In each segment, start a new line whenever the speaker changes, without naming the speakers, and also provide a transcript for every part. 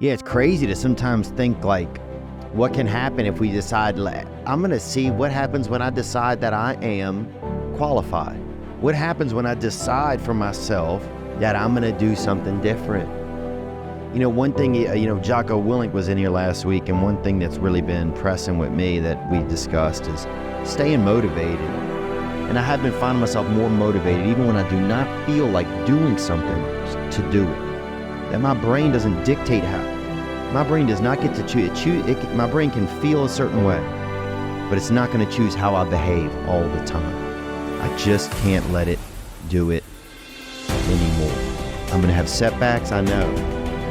Yeah, it's crazy to sometimes think like, what can happen if we decide, I'm going to see what happens when I decide that I am qualified. What happens when I decide for myself that I'm going to do something different? You know, one thing, Jocko Willink was in here last week, and one thing that's really been pressing with me that we discussed is staying motivated. And I have been finding myself more motivated even when I do not feel like doing something to do it. That my brain doesn't dictate how. My brain does not get to choose. My brain can feel a certain way, but it's not going to choose how I behave all the time. I just can't let it do it anymore. I'm going to have setbacks, I know.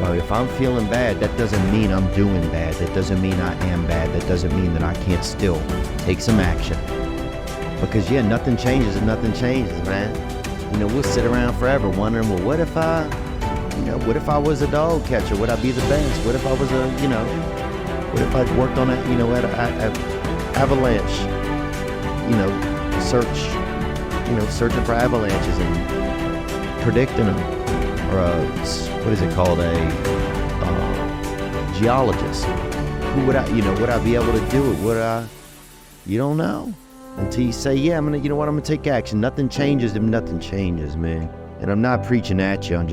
But if I'm feeling bad, that doesn't mean I'm doing bad. That doesn't mean I am bad. That doesn't mean that I can't still take some action. Because nothing changes if nothing changes, man. We'll sit around forever wondering, well, what if I was a dog catcher? Would I be the best? What if I was what if I worked on at avalanche, searching for avalanches and predicting them? Or what is it called? A geologist. Who would I be able to do it? You don't know. Until you say, yeah, I'm gonna take action. Nothing changes if nothing changes, man. And I'm not preaching at you. I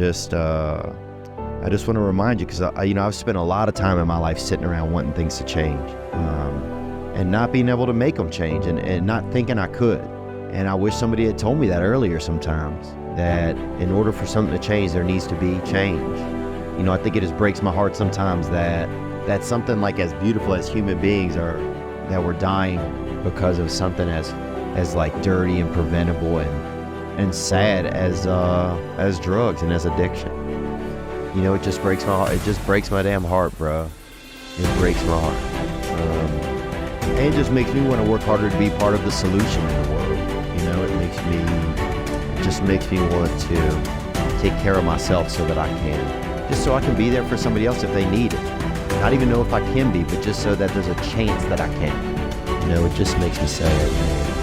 just want to remind you, because I've spent a lot of time in my life sitting around wanting things to change, and not being able to make them change, and not thinking I could. And I wish somebody had told me that earlier sometimes, that in order for something to change, there needs to be change. I think it just breaks my heart sometimes that something like as beautiful as human beings are, that we're dying because of something as like dirty and preventable and sad as drugs and as addiction. It just breaks my heart. It just breaks my damn heart, bro. It breaks my heart. And it just makes me want to work harder to be part of the solution in the world. It just makes me want to take care of myself so that I can be there for somebody else if they need it. Not even know if I can be, but just so that there's a chance that I can. It just makes me sad, man.